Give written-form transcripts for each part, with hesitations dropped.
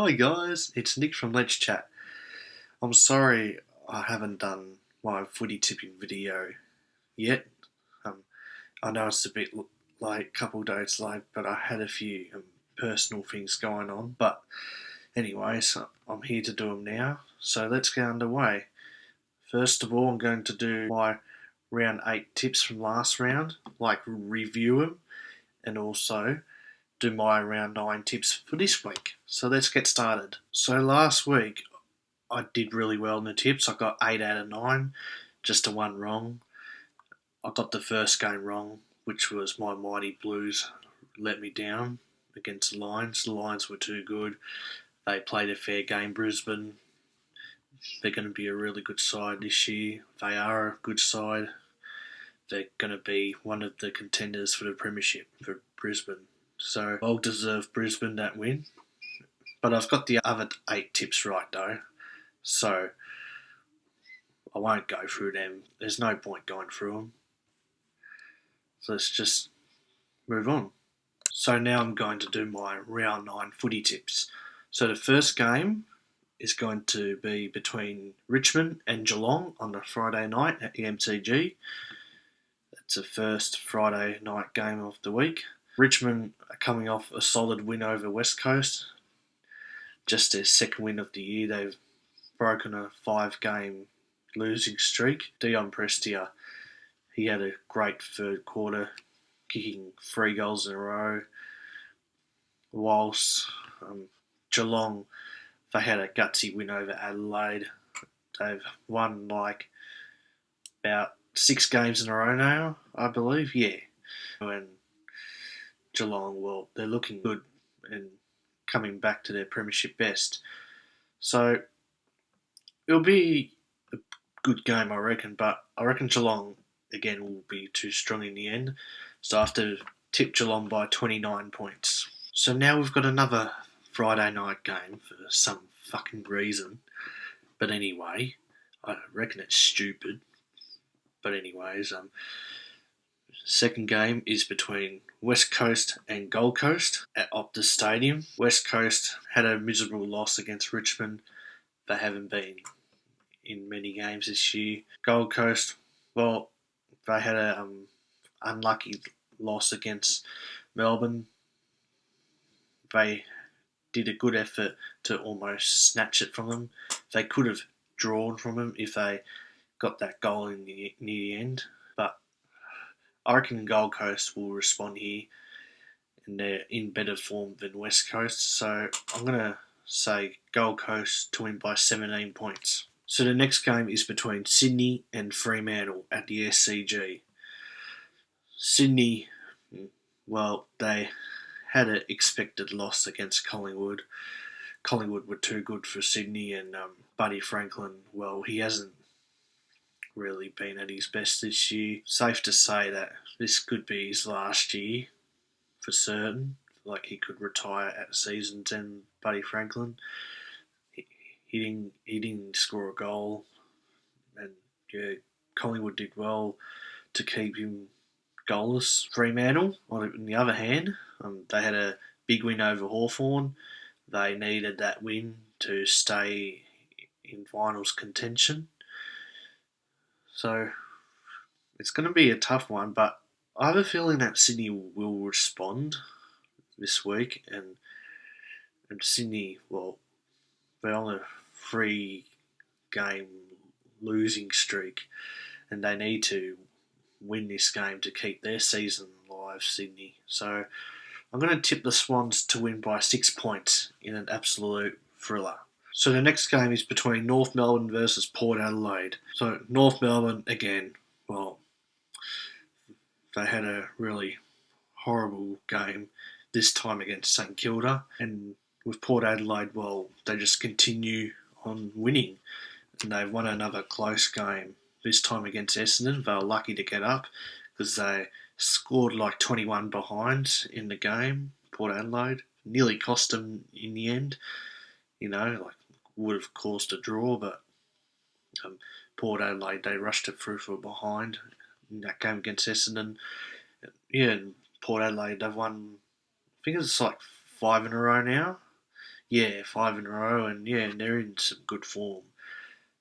Hi guys, it's Nick from Let's Chat. I'm sorry I haven't done my footy tipping video yet. Um, I know it's a bit late, couple days late, but I had a few personal things going on. But anyways, I'm here to do them now. So let's get underway. First of all, I'm going to do my round 8 tips from last round, like review them, and also do my round 9 tips for this week. So let's get started. So last week I did really well in the tips. I got 8 out of 9, just a 1 wrong. I got the first game wrong, which was my Mighty Blues let me down against the Lions. The Lions were too good. They played a fair game, Brisbane. They're going to be a really good side this year. They are a good side. They're going to be one of the contenders for the premiership for Brisbane. So well deserved Brisbane that win. But I've got the other 8 tips right though. So I won't go through them. There's no point going through them. So let's just move on. So now I'm going to do my round 9 footy tips. So the first game is going to be between Richmond and Geelong on the Friday night at the MCG. It's the first Friday night game of the week. Richmond are coming off a solid win over West Coast. Just their second win of the year. They've broken a 5-game losing streak. Dion Prestia, he had a great third quarter, kicking 3 goals in a row. Whilst Geelong, they had a gutsy win over Adelaide. They've won like about 6 games in a row now, I believe. Yeah. And Geelong, well, they're looking good and coming back to their premiership best. So it'll be a good game, I reckon, but I reckon Geelong, again, will be too strong in the end. So I have to tip Geelong by 29 points. So now we've got another Friday night game for some fucking reason. But anyway, I reckon it's stupid. But anyways, second game is between West Coast and Gold Coast at Optus Stadium. West Coast had a miserable loss against Richmond. They haven't been in many games this year. Gold Coast, well, they had a unlucky loss against Melbourne. They did a good effort to almost snatch it from them. They could have drawn from them if they got that goal near the end. But I reckon Gold Coast will respond here, and they're in better form than West Coast. So I'm going to say Gold Coast to win by 17 points. So the next game is between Sydney and Fremantle at the SCG. Sydney, well, they had an expected loss against Collingwood. Collingwood were too good for Sydney, and Buddy Franklin, well, he hasn't really been at his best this year. Safe to say that this could be his last year for certain. Like, he could retire at season's end, Buddy Franklin. He didn't score a goal, and yeah, Collingwood did well to keep him goalless. Fremantle, on the other hand, they had a big win over Hawthorn. They needed that win to stay in finals contention. So it's going to be a tough one, but I have a feeling that Sydney will respond this week, and Sydney, well, they're on a 3-game losing streak, and they need to win this game to keep their season alive, Sydney. So I'm going to tip the Swans to win by 6 points in an absolute thriller. So the next game is between North Melbourne versus Port Adelaide. So North Melbourne, again, well, they had a really horrible game this time against St Kilda. And with Port Adelaide, well, they just continue on winning. And they've won another close game, this time against Essendon. They were lucky to get up because they scored like 21 behind in the game, Port Adelaide. Nearly cost them in the end. Would have caused a draw, but Port Adelaide, they rushed it through for behind in that game against Essendon. Yeah, and Port Adelaide, they've won, I think it's like 5 in a row now. Yeah, 5 in a row, and yeah, they're in some good form.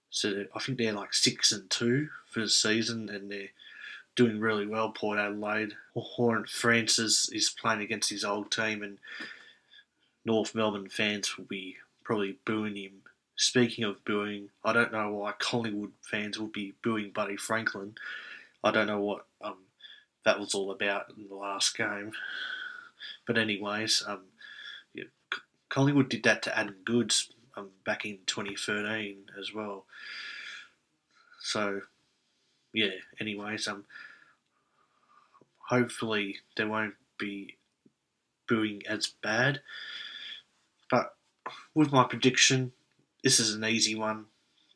So I think they're like 6-2 for the season, and they're doing really well. Port Adelaide, Horn Francis is playing against his old team, and North Melbourne fans will be probably booing him. Speaking of booing, I don't know why Collingwood fans would be booing Buddy Franklin. I don't know what that was all about in the last game. But anyways, yeah, Collingwood did that to Adam Goods back in 2013 as well. So yeah. Anyways, hopefully there won't be booing as bad. But with my prediction, this is an easy one.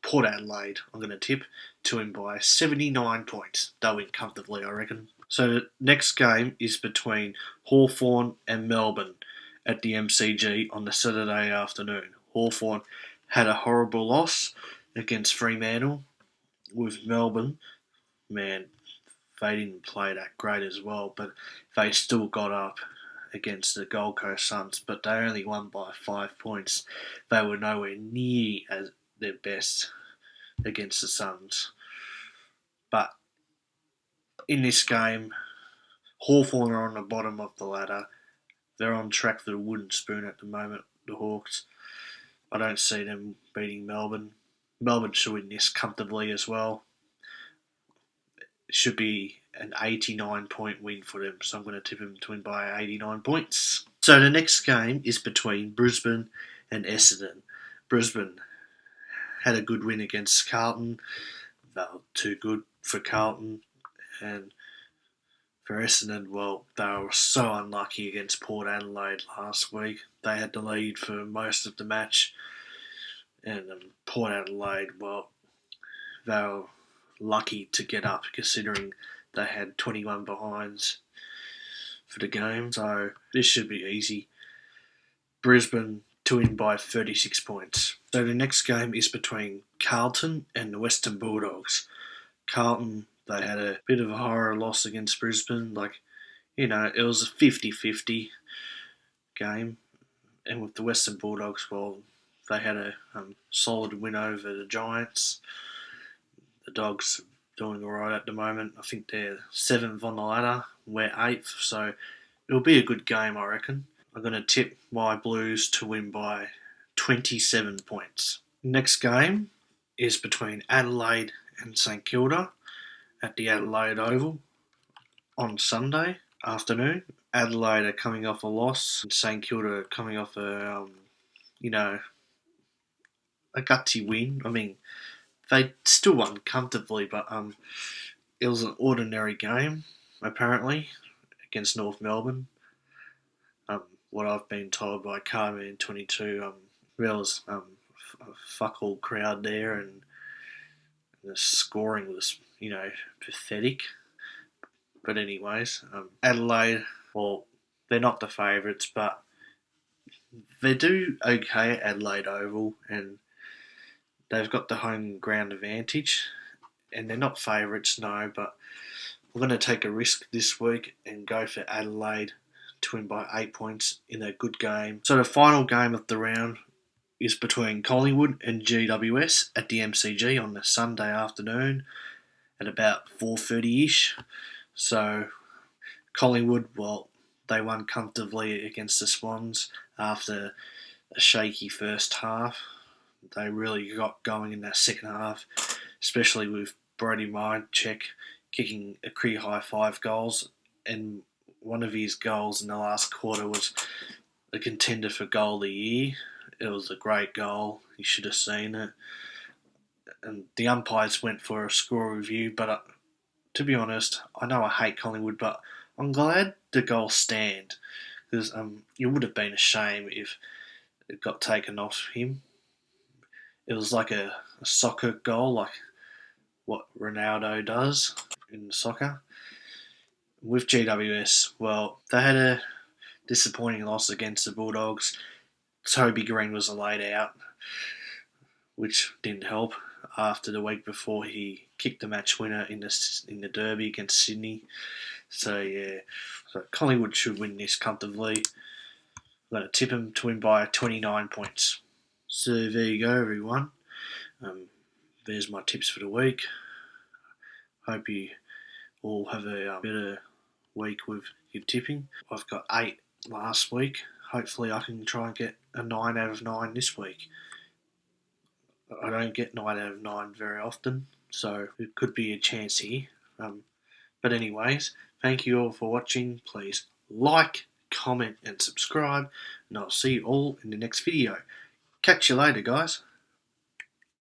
Port Adelaide, I'm going to tip to win by 79 points. They'll win comfortably, I reckon. So the next game is between Hawthorn and Melbourne at the MCG on the Saturday afternoon. Hawthorn had a horrible loss against Fremantle. With Melbourne, man, they didn't play that great as well, but they still got up against the Gold Coast Suns, but they only won by 5 points. They were nowhere near as their best against the Suns. But in this game, Hawthorn are on the bottom of the ladder. They're on track for the wooden spoon at the moment, the Hawks. I don't see them beating Melbourne. Melbourne should win this comfortably as well. It should be an 89-point win for them, so I'm going to tip them to win by 89 points. So the next game is between Brisbane and Essendon. Brisbane had a good win against Carlton. They were too good for Carlton. And for Essendon, well, they were so unlucky against Port Adelaide last week. They had the lead for most of the match. And Port Adelaide, well, they were lucky to get up considering they had 21 behinds for the game. So this should be easy. Brisbane to win by 36 points. So the next game is between Carlton and the Western Bulldogs. Carlton, they had a bit of a horror loss against Brisbane. It was a 50-50 game. And with the Western Bulldogs, well, they had a solid win over the Giants. The Dogs are doing all right at the moment. I think they're 7th on the ladder. We're 8th, so it'll be a good game, I reckon. I'm going to tip my Blues to win by 27 points. Next game is between Adelaide and St Kilda at the Adelaide Oval on Sunday afternoon. Adelaide are coming off a loss, and St Kilda are coming off a gutsy win. I mean, they still won comfortably, but it was an ordinary game apparently against North Melbourne. What I've been told by Carman22, there was a fuck all crowd there, and the scoring was, pathetic. But anyways, Adelaide, well, they're not the favourites, but they do okay at Adelaide Oval, and they've got the home ground advantage, and they're not favourites, no, but I'm going to take a risk this week and go for Adelaide to win by 8 points in a good game. So the final game of the round is between Collingwood and GWS at the MCG on the Sunday afternoon at about 4:30ish. So Collingwood, well, they won comfortably against the Swans after a shaky first half. They really got going in that second half, especially with Brody Myercheck kicking a career high 5 goals, and one of his goals in the last quarter was a contender for goal of the year. It was a great goal. You should have seen it. And the umpires went for a score review, but to be honest, I know I hate Collingwood, but I'm glad the goal stand, because it would have been a shame if it got taken off him. It was like a soccer goal, like what Ronaldo does in soccer. With GWS, well, they had a disappointing loss against the Bulldogs. Toby Green was laid out, which didn't help after the week before he kicked the match winner in the derby against Sydney. So yeah, Collingwood should win this comfortably. I'm going to tip them to win by 29 points. So there you go, everyone. There's my tips for the week. Hope you all have a better week with your tipping. I've got 8 last week. Hopefully I can try and get a 9 out of 9 this week. I don't get 9 out of 9 very often, so it could be a chance here. But anyways, thank you all for watching. Please like, comment and subscribe, and I'll see you all in the next video. Catch you later, guys.